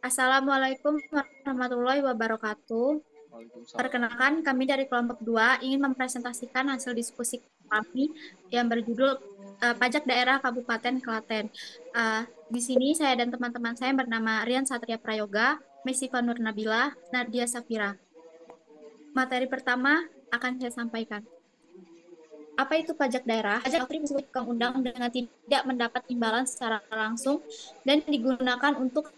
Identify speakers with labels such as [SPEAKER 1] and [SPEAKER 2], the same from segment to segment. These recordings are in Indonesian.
[SPEAKER 1] Assalamualaikum warahmatullahi wabarakatuh.
[SPEAKER 2] Waalaikumsalam.
[SPEAKER 1] Perkenalkan, kami dari kelompok 2 ingin mempresentasikan hasil diskusi kami yang berjudul Pajak Daerah Kabupaten Klaten. Di sini saya dan teman-teman saya bernama Rian Satria Prayoga, Mesiva Nur Nabila, Nadia Safira. Materi pertama akan saya sampaikan. Apa itu pajak daerah? Pajak atribusi undang dengan tidak mendapat imbalan secara langsung dan digunakan untuk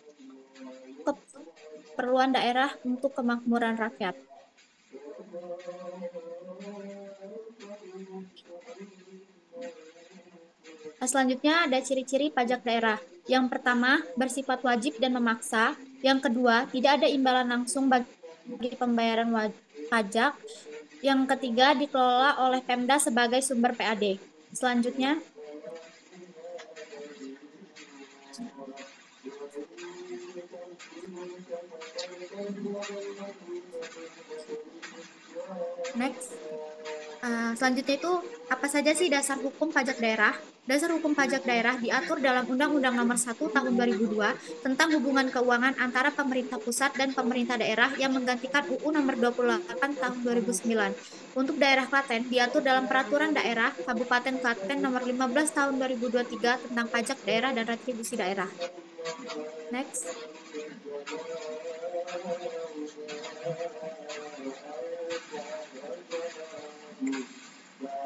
[SPEAKER 1] keperluan daerah untuk kemakmuran rakyat. Selanjutnya ada ciri-ciri pajak daerah. Yang pertama, bersifat wajib dan memaksa. Yang kedua, tidak ada imbalan langsung bagi pembayaran pajak. Yang ketiga, dikelola oleh Pemda sebagai sumber PAD. Selanjutnya, next. Selanjutnya itu apa saja sih dasar hukum pajak daerah? Dasar hukum pajak daerah diatur dalam Undang-Undang Nomor 1 Tahun 2002 tentang hubungan keuangan antara pemerintah pusat dan pemerintah daerah yang menggantikan UU Nomor 28 Tahun 2009. Untuk daerah Klaten diatur dalam Peraturan Daerah Kabupaten Klaten Nomor 15 Tahun 2023 tentang pajak daerah dan retribusi daerah. Next.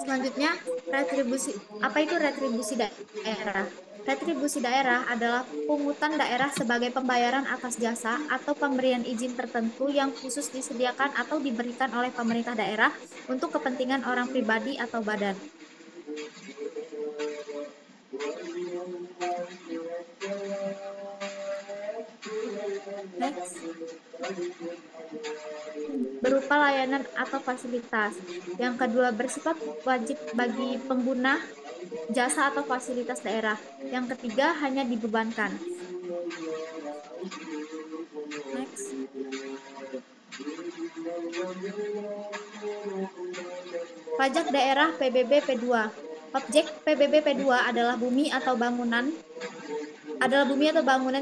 [SPEAKER 1] Selanjutnya, retribusi. Apa itu retribusi daerah? Retribusi daerah adalah pungutan daerah sebagai pembayaran atas jasa atau pemberian izin tertentu yang khusus disediakan atau diberikan oleh pemerintah daerah untuk kepentingan orang pribadi atau badan. Next. Berupa layanan atau fasilitas. Yang kedua, bersifat wajib bagi pengguna jasa atau fasilitas daerah. Yang ketiga, hanya dibebankan. Next. Pajak daerah PBB P2. Objek PBB P2 adalah bumi atau bangunan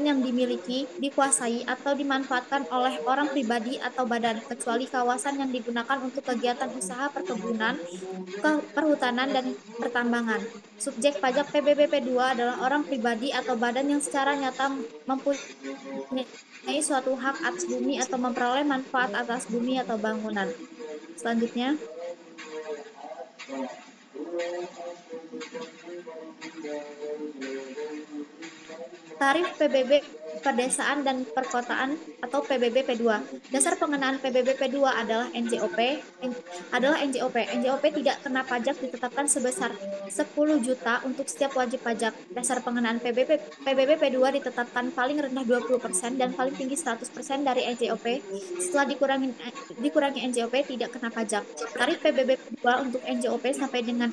[SPEAKER 1] yang dimiliki, dikuasai, atau dimanfaatkan oleh orang pribadi atau badan, kecuali kawasan yang digunakan untuk kegiatan usaha perkebunan, perhutanan, dan pertambangan. Subjek pajak PBB P2 adalah orang pribadi atau badan yang secara nyata mempunyai suatu hak atas bumi atau memperoleh manfaat atas bumi atau bangunan. Selanjutnya, tarif PBB Pedesaan dan Perkotaan atau PBB P2. Dasar pengenaan PBB P2 adalah NJOP. NJOP tidak kena pajak ditetapkan sebesar 10 juta untuk setiap wajib pajak. Dasar pengenaan PBB P2 ditetapkan paling rendah 20% dan paling tinggi 100% dari NJOP. Setelah dikurangi NJOP tidak kena pajak. Tarif PBB P2 untuk NJOP sampai dengan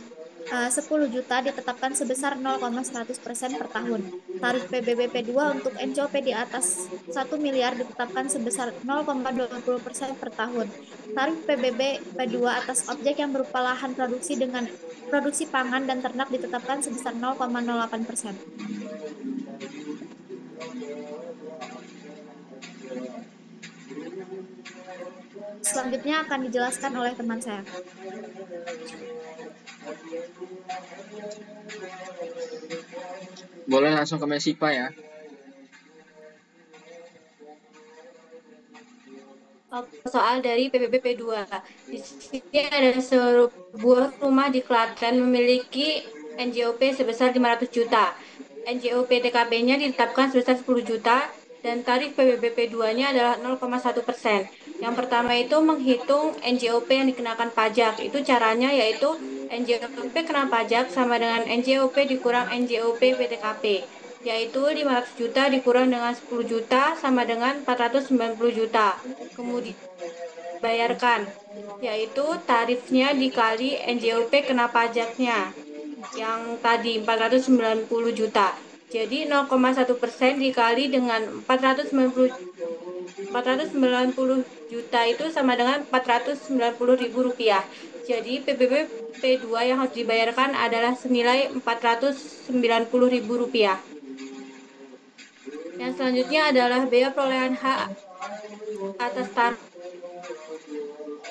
[SPEAKER 1] 10 juta ditetapkan sebesar 0,100% per tahun. Tarif PBB P2 untuk NCOP di atas 1 miliar ditetapkan sebesar 0,20% per tahun. Tarif PBB P2 atas objek yang berupa lahan produksi dengan produksi pangan dan ternak ditetapkan sebesar 0,08%. Selanjutnya akan dijelaskan oleh teman saya.
[SPEAKER 2] Boleh langsung ke Mesipa ya.
[SPEAKER 3] Soal dari PBB P2. Di sini ada sebuah rumah di Klaten memiliki NJOP sebesar 500 juta. NJOP TKP-nya ditetapkan sebesar 10 juta dan tarif PBB P2-nya adalah 0,1%. Yang pertama itu menghitung NJOP yang dikenakan pajak. Itu caranya yaitu NJOP kena pajak sama dengan NJOP dikurang NJOP PTKP, yaitu 500 juta dikurang dengan 10 juta sama dengan 490 juta. Kemudian bayarkan, yaitu tarifnya dikali NJOP kena pajaknya yang tadi 490 juta. Jadi 0,1% dikali dengan 490 juta itu sama dengan 490 ribu rupiah. Jadi PBB P2 yang harus dibayarkan adalah senilai 490 ribu rupiah. Yang selanjutnya adalah bea perolehan hak atas tanah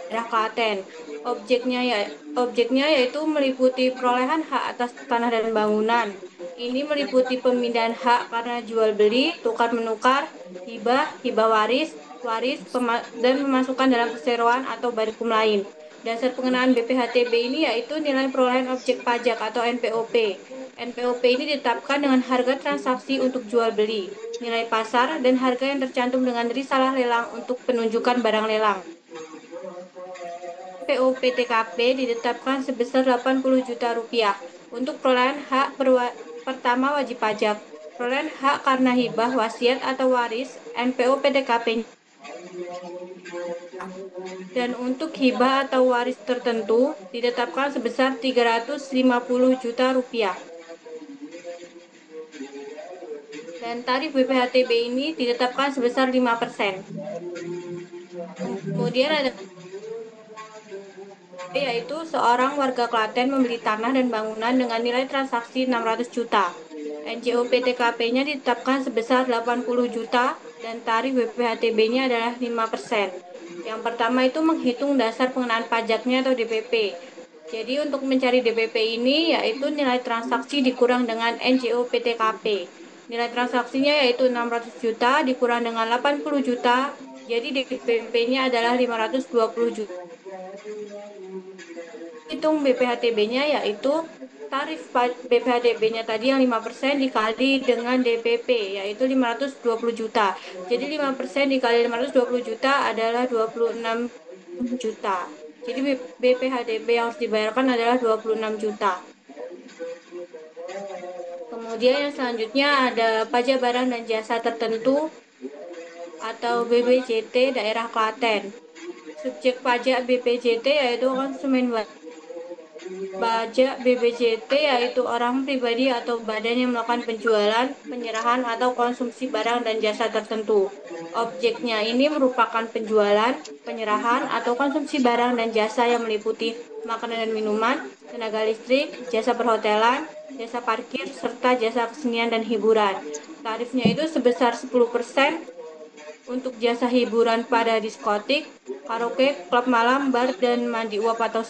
[SPEAKER 3] daerah Klaten. Objeknya yaitu meliputi perolehan hak atas tanah dan bangunan. Ini meliputi pemindahan hak karena jual beli, tukar menukar, hibah, hibah waris, dan memasukkan dalam perseroan atau barikum lain. Dasar pengenaan BPHTB ini yaitu nilai perolehan objek pajak atau NPOP. NPOP ini ditetapkan dengan harga transaksi untuk jual beli, nilai pasar, dan harga yang tercantum dengan risalah lelang untuk penunjukan barang lelang. POPTKP ditetapkan sebesar 80 juta rupiah untuk perolehan hak pertama wajib pajak. Perolehan hak karena hibah, wasiat, atau waris, NPOPTKP. Dan untuk hibah atau waris tertentu ditetapkan sebesar 350 juta rupiah. Dan tarif BPHTB ini ditetapkan sebesar 5%. Kemudian ada yaitu seorang warga Klaten membeli tanah dan bangunan dengan nilai transaksi 600 juta. NJOP TKP-nya ditetapkan sebesar 80 juta dan tarif BPHTB-nya adalah 5%. Yang pertama itu menghitung dasar pengenaan pajaknya atau DPP. Jadi untuk mencari DPP ini yaitu nilai transaksi dikurang dengan NJOP TKP. Nilai transaksinya yaitu 600 juta dikurang dengan 80 juta, jadi DPP-nya adalah 520 juta. Hitung BPHTB-nya yaitu tarif BPHTB-nya tadi yang 5% dikali dengan DPP yaitu 520 juta. Jadi 5% dikali 520 juta adalah 26 juta. Jadi BPHTB yang harus dibayarkan adalah 26 juta. Kemudian yang selanjutnya ada pajak barang dan jasa tertentu atau BPJT daerah Klaten. Subjek pajak BPJT yaitu konsumen pajak BPJT yaitu orang pribadi atau badan yang melakukan penjualan, penyerahan, atau konsumsi barang dan jasa tertentu. Objeknya ini merupakan penjualan, penyerahan, atau konsumsi barang dan jasa yang meliputi makanan dan minuman, tenaga listrik, jasa perhotelan, jasa parkir, serta jasa kesenian dan hiburan. Tarifnya itu sebesar 10% untuk jasa hiburan pada diskotik, karaoke, klub malam, bar, dan mandi uap atau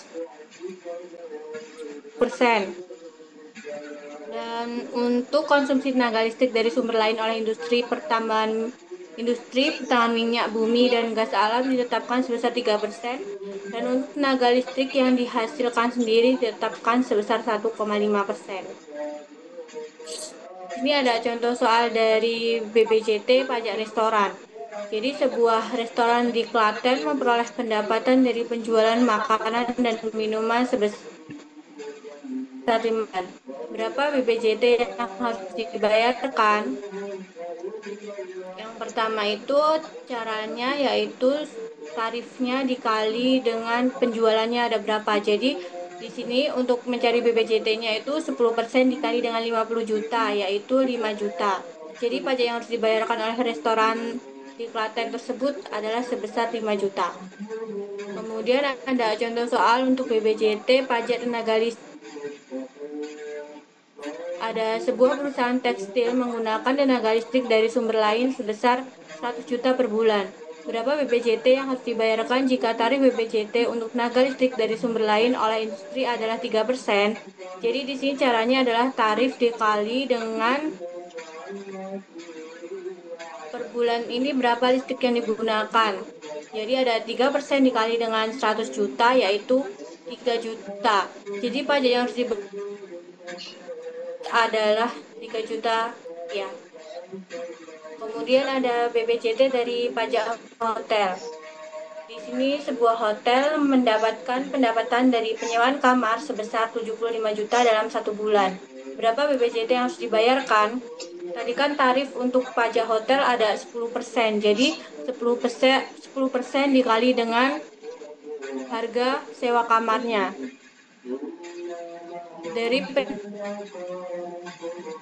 [SPEAKER 3] persen. Dan untuk konsumsi tenaga listrik dari sumber lain oleh industri pertambangan minyak bumi dan gas alam ditetapkan sebesar 3%. Dan untuk tenaga listrik yang dihasilkan sendiri ditetapkan sebesar 1,5%. Ini ada contoh soal dari BPJT pajak restoran. Jadi sebuah restoran di Klaten memperoleh pendapatan dari penjualan makanan dan minuman sebesar 5. Berapa BPJT yang harus dibayarkan? Yang pertama itu caranya yaitu tarifnya dikali dengan penjualannya ada berapa. Jadi di sini untuk mencari BPJT-nya itu 10% dikali dengan 50 juta yaitu 5 juta. Jadi pajak yang harus dibayarkan oleh restoran di Klaten tersebut adalah sebesar 5 juta. Kemudian ada contoh soal untuk BPJT pajak tenaga listrik. Ada sebuah perusahaan tekstil menggunakan tenaga listrik dari sumber lain sebesar 100 juta per bulan. Berapa BPJT yang harus dibayarkan jika tarif BPJT untuk tenaga listrik dari sumber lain oleh industri adalah 3%? Jadi di sini caranya adalah tarif dikali dengan per bulan ini berapa listrik yang digunakan. Jadi ada 3% dikali dengan 100 juta yaitu 3 juta. Jadi pajak yang harus dibayar adalah 3 juta ya. Kemudian ada BPJT dari pajak hotel. Di sini sebuah hotel mendapatkan pendapatan dari penyewaan kamar sebesar 75 juta dalam 1 bulan. Berapa BPJT yang harus dibayarkan? Tadi kan tarif untuk pajak hotel ada 10%. Jadi 10% dikali dengan harga sewa kamarnya. Dari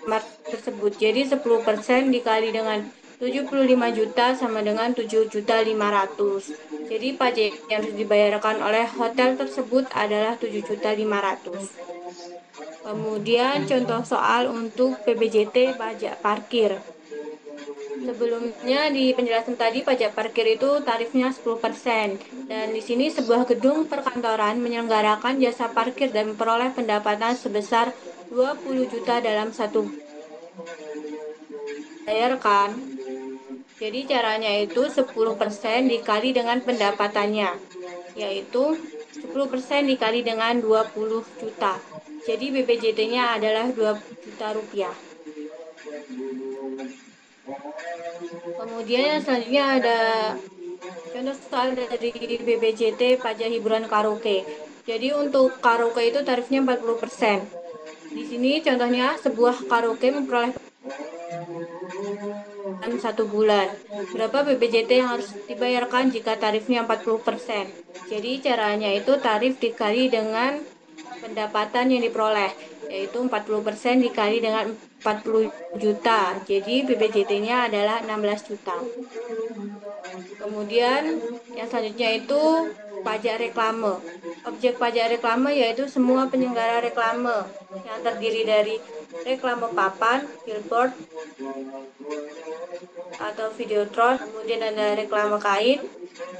[SPEAKER 3] kamar tersebut. Jadi 10% dikali dengan 75 juta sama dengan 7.500.000. Jadi pajak yang harus dibayarkan oleh hotel tersebut adalah 7.500.000. Kemudian contoh soal untuk PBJT pajak parkir. Sebelumnya di penjelasan tadi pajak parkir itu tarifnya 10%. Dan di sini sebuah gedung perkantoran menyelenggarakan jasa parkir dan memperoleh pendapatan sebesar 20 juta dalam satu bayarkan. Jadi caranya itu 10% dikali dengan pendapatannya, yaitu 10% dikali dengan 20 juta. Jadi BPJT-nya adalah 2 juta rupiah. Kemudian yang selanjutnya ada contoh soal dari BPJT pajak hiburan karaoke. Jadi untuk karaoke itu tarifnya 40%. Di sini contohnya sebuah karaoke memperoleh dalam 1 bulan. Berapa BPJT yang harus dibayarkan jika tarifnya 40%? Jadi caranya itu tarif dikali dengan pendapatan yang diperoleh, yaitu 40% dikali dengan 40 juta. Jadi BPJT-nya adalah 16 juta. Kemudian yang selanjutnya itu pajak reklame. Objek pajak reklame yaitu semua penyelenggara reklame yang terdiri dari reklame papan, billboard, atau videotron, kemudian ada reklame kain,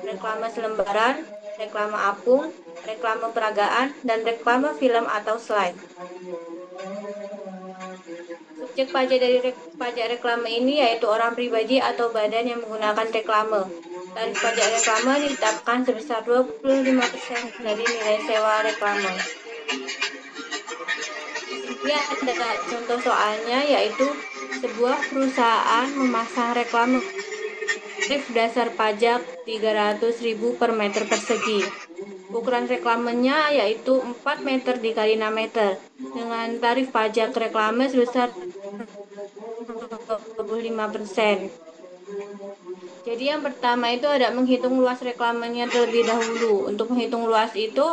[SPEAKER 3] reklame selembaran, reklame apung, reklame peragaan, dan reklame film atau slide. Subjek pajak dari pajak reklame ini yaitu orang pribadi atau badan yang menggunakan reklame. Tarif pajak reklame ditetapkan sebesar 25% dari nilai sewa reklame. Di sini ada contoh soalnya yaitu sebuah perusahaan memasang reklame tarif dasar pajak 300.000 per meter persegi. Ukuran reklamenya yaitu 4 meter dikali 6 meter dengan tarif pajak reklame sebesar 25%. Jadi yang pertama itu ada menghitung luas reklamenya terlebih dahulu. Untuk menghitung luas itu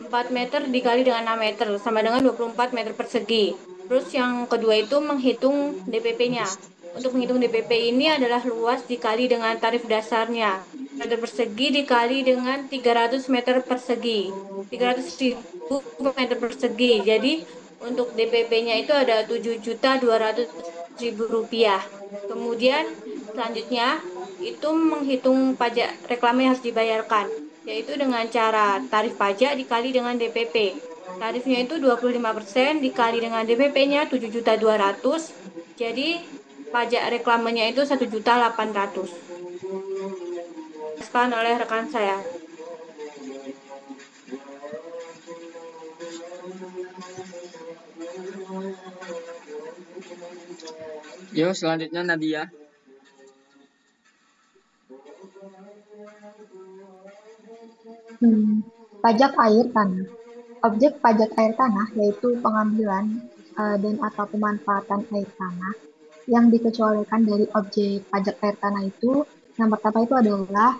[SPEAKER 3] 4 meter dikali dengan 6 meter sama dengan 24 meter persegi. Terus yang kedua itu menghitung DPP-nya. Untuk menghitung DPP ini adalah luas dikali dengan tarif dasarnya. Meter persegi dikali dengan 300 meter persegi. 300.000 meter persegi. Jadi untuk DPP-nya itu ada 7.200.000 rupiah. Kemudian selanjutnya itu menghitung pajak reklame yang harus dibayarkan, yaitu dengan cara tarif pajak dikali dengan DPP. Tarifnya itu 25% dikali dengan DPP-nya 7.200.000. Jadi pajak reklamenya itu 1.800.000. Dijelaskan oleh rekan saya.
[SPEAKER 2] Yo, selanjutnya Nadia.
[SPEAKER 4] Pajak air tanah. Objek pajak air tanah yaitu pengambilan dan atau pemanfaatan air tanah yang dikecualikan dari objek pajak air tanah itu yang pertama itu adalah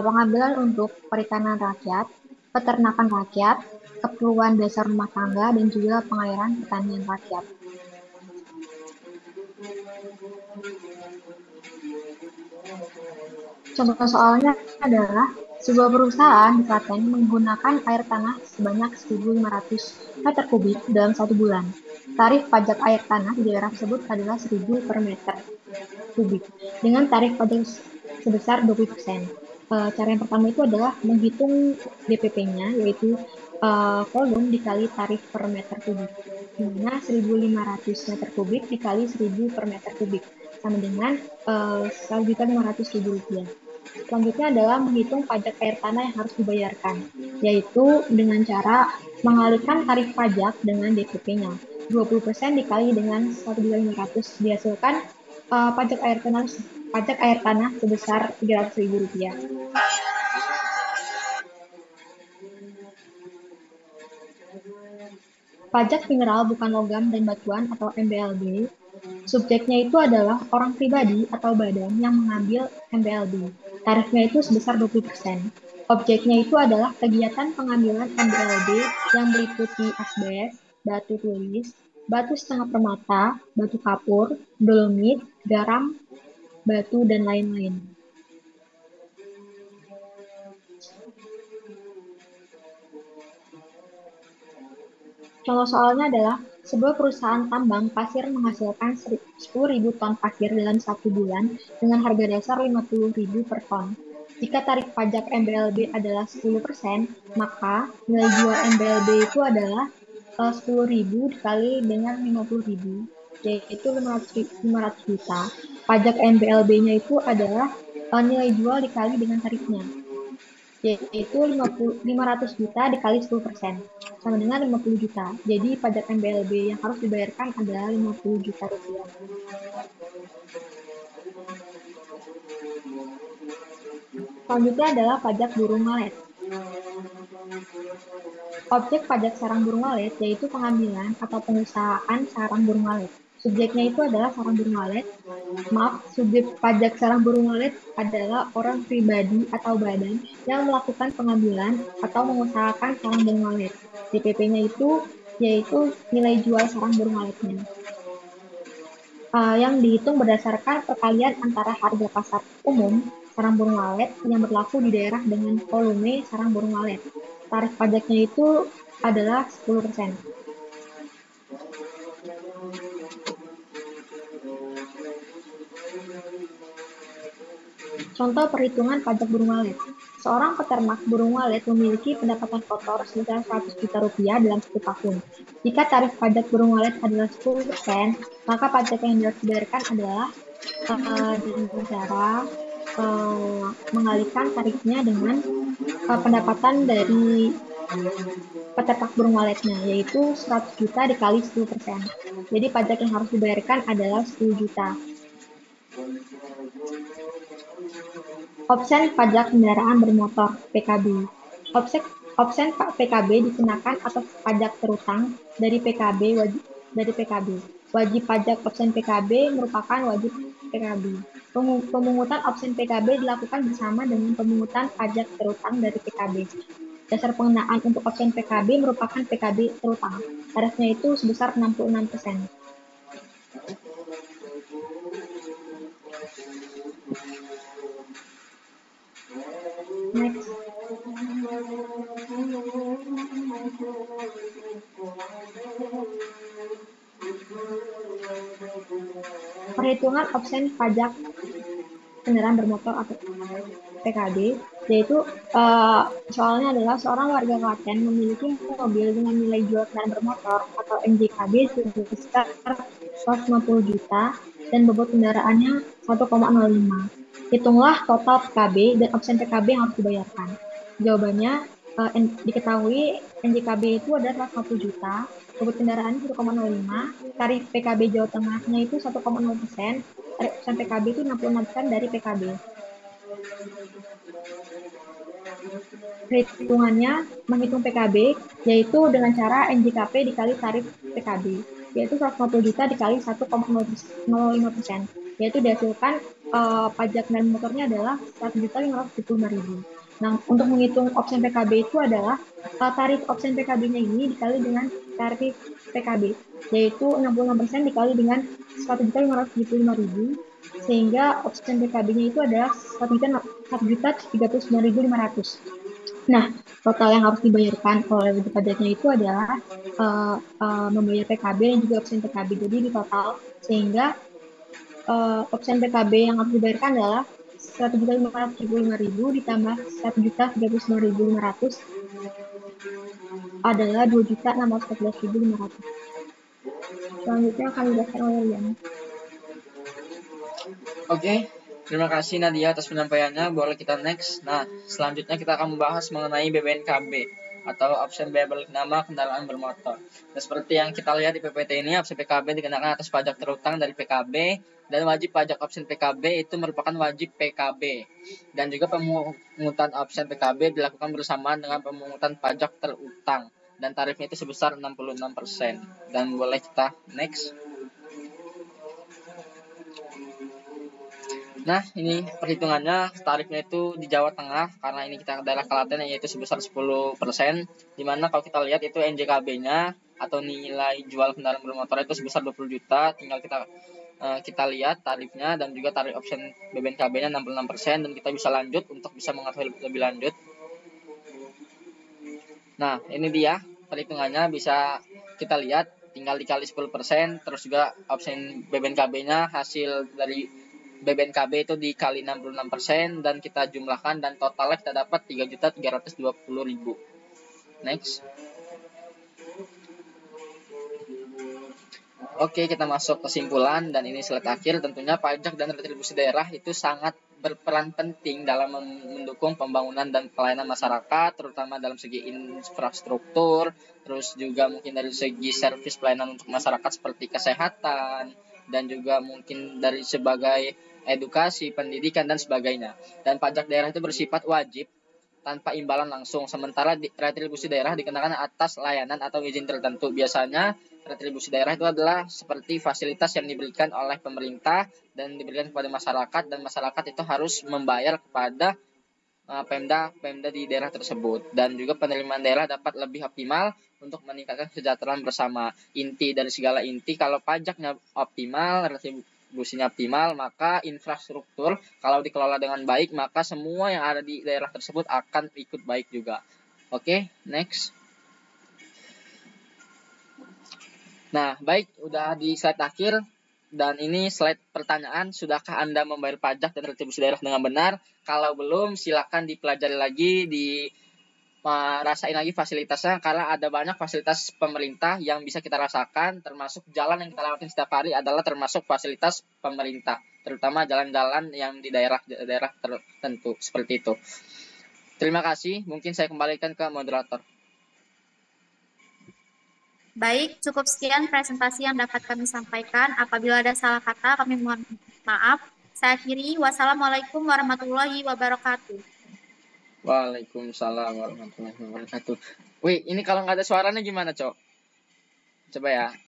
[SPEAKER 4] pengambilan untuk perikanan rakyat, peternakan rakyat, keperluan dasar rumah tangga, dan juga pengairan pertanian rakyat. Contoh soalnya adalah sebuah perusahaan di Klaten menggunakan air tanah sebanyak 1.500 meter kubik dalam 1 bulan. Tarif pajak air tanah di daerah tersebut adalah 1.000 per meter kubik dengan tarif pajak sebesar 20%. Cara yang pertama itu adalah menghitung DPP-nya yaitu volume dikali tarif per meter kubik. Di mana 1.500 meter kubik dikali 1.000 per meter kubik sama dengan 1.500.000 rupiah. Selanjutnya adalah menghitung pajak air tanah yang harus dibayarkan, yaitu dengan cara mengalihkan tarif pajak dengan DPP-nya. 20% dikali dengan 1.500 dihasilkan pajak air tanah sebesar 300.000 rupiah. Pajak mineral bukan logam dan batuan atau MBLB, subjeknya itu adalah orang pribadi atau badan yang mengambil MBLB. Tarifnya itu sebesar 20%. Objeknya itu adalah kegiatan pengambilan MBLB yang meliputi asbes, batu tulis, batu setengah permata, batu kapur, dolomit, garam, batu, dan lain-lain. Contoh soalnya adalah Sebuah perusahaan tambang pasir menghasilkan 10.000 ton pasir dalam 1 bulan dengan harga dasar 50.000 per ton. Jika tarif pajak MBLB adalah 10%, maka nilai jual MBLB itu adalah 10.000 dikali dengan 50.000, yaitu 500 juta. Pajak MBLB-nya itu adalah nilai jual dikali dengan tarifnya, yaitu 500 juta dikali 10%, sama dengan 50 juta. Jadi pajak MBLB yang harus dibayarkan adalah 50 juta rupiah. Selanjutnya adalah pajak burung walet. Objek pajak sarang burung walet yaitu pengambilan atau pengusahaan sarang burung walet. Subjeknya itu adalah sarang burung walet. Maaf, subjek pajak sarang burung walet adalah orang pribadi atau badan yang melakukan pengambilan atau mengusahakan sarang burung walet. DPP-nya itu yaitu nilai jual sarang burung waletnya, yang dihitung berdasarkan perkalian antara harga pasar umum sarang burung walet yang berlaku di daerah dengan volume sarang burung walet. Tarif pajaknya itu adalah 10%. Contoh perhitungan pajak burung walet. Seorang peternak burung walet memiliki pendapatan kotor sebesar 100 juta rupiah dalam 1 tahun. Jika tarif pajak burung walet adalah 10%, maka pajak yang harus dibayarkan adalah dengan cara mengalihkan tarifnya dengan pendapatan dari peternak burung waletnya, yaitu 100 juta dikali 10%. Jadi pajak yang harus dibayarkan adalah 10 juta. Opsen pajak kendaraan bermotor (PKB). Opsen PKB dikenakan atas pajak terutang dari PKB. Wajib pajak opsen PKB merupakan wajib PKB. Pemungutan opsen PKB dilakukan bersama dengan pemungutan pajak terutang dari PKB. Dasar pengenaan untuk opsen PKB merupakan PKB terutang. Tarifnya itu sebesar 66%. Next. Perhitungan opsen pajak kendaraan bermotor atau PKB, yaitu soalnya adalah seorang warga Klaten memiliki mobil dengan nilai jual kendaraan bermotor atau NJKB sebesar 150 juta dan bobot kendaraannya 1,05. Hitunglah total PKB dan opsen PKB yang harus dibayarkan. Jawabannya diketahui NJKB itu adalah 150 juta, bobot kendaraan 1,05, tarif PKB Jawa Tengahnya itu 1,0%, tarif opsen PKB itu 66% dari PKB. Perhitungannya menghitung PKB yaitu dengan cara NJKP dikali tarif PKB, yaitu 150 juta dikali 1,05%, yaitu dihasilkan pajak dan motornya adalah 1.575.000. Nah, untuk menghitung opsen PKB itu adalah tarif opsen PKB-nya ini dikali dengan tarif PKB, yaitu 66% dikali dengan 1.575.000, sehingga opsen PKB-nya itu adalah 1.039.500. Nah, total yang harus dibayarkan oleh wajib pajaknya itu adalah membayar PKB dan juga opsen PKB. Jadi di total, sehingga opsen PKB yang harus dibayarkan adalah 1.575.000 ditambah 1.039.500 adalah 2.614.500. Selanjutnya akan dijelaskan oleh Rian.
[SPEAKER 2] Oke, terima kasih Nadia atas penyampaiannya. Boleh kita next. Nah, selanjutnya kita akan membahas mengenai BBNKB atau opsi biaya balik nama kendaraan bermotor. Nah, seperti yang kita lihat di PPT ini, opsi PKB dikenakan atas pajak terutang dari PKB dan wajib pajak opsi PKB itu merupakan wajib PKB. Dan juga pemungutan opsi PKB dilakukan bersamaan dengan pemungutan pajak terutang dan tarifnya itu sebesar 66%. Dan boleh kita next. Nah, ini perhitungannya tarifnya itu di Jawa Tengah karena ini kita daerah Klaten yaitu sebesar 10%, dimana kalau kita lihat itu NJKB-nya atau nilai jual kendaraan bermotor itu sebesar 20 juta. Tinggal kita lihat tarifnya dan juga tarif option BBNKB-nya 66% dan kita bisa lanjut untuk bisa mengatur lebih lanjut. Nah, ini dia perhitungannya bisa kita lihat tinggal dikali 10%, terus juga option BBNKB-nya hasil dari BBNKB itu dikali 66% dan kita jumlahkan dan totalnya kita dapat 3.320.000. Next. Oke, kita masuk kesimpulan dan ini slide akhir. Tentunya pajak dan retribusi daerah itu sangat berperan penting dalam mendukung pembangunan dan pelayanan masyarakat, terutama dalam segi infrastruktur, terus juga mungkin dari segi servis pelayanan untuk masyarakat seperti kesehatan, dan juga mungkin dari sebagai edukasi, pendidikan, dan sebagainya. Dan pajak daerah itu bersifat wajib tanpa imbalan langsung, sementara retribusi daerah dikenakan atas layanan atau izin tertentu. Biasanya retribusi daerah itu adalah seperti fasilitas yang diberikan oleh pemerintah dan diberikan kepada masyarakat, dan masyarakat itu harus membayar kepada Pemda di daerah tersebut. Dan juga penerimaan daerah dapat lebih optimal untuk meningkatkan kesejahteraan bersama. Inti dari segala inti, kalau pajaknya optimal, retribusinya optimal, maka infrastruktur kalau dikelola dengan baik, maka semua yang ada di daerah tersebut akan ikut baik juga. Oke, next. Nah, baik, udah di slide akhir. Dan ini slide pertanyaan, sudahkah Anda membayar pajak dan retribusi daerah dengan benar? Kalau belum, silakan dipelajari lagi, rasain lagi fasilitasnya, karena ada banyak fasilitas pemerintah yang bisa kita rasakan, termasuk jalan yang kita lewatin setiap hari adalah termasuk fasilitas pemerintah, terutama jalan-jalan yang di daerah tertentu, seperti itu. Terima kasih, mungkin saya kembalikan ke moderator.
[SPEAKER 1] Baik, cukup sekian presentasi yang dapat kami sampaikan. Apabila ada salah kata, kami mohon maaf. Saya akhiri. Wassalamualaikum warahmatullahi wabarakatuh.
[SPEAKER 2] Waalaikumsalam warahmatullahi wabarakatuh. Wih, ini kalau nggak ada suaranya gimana, Cok? Coba ya.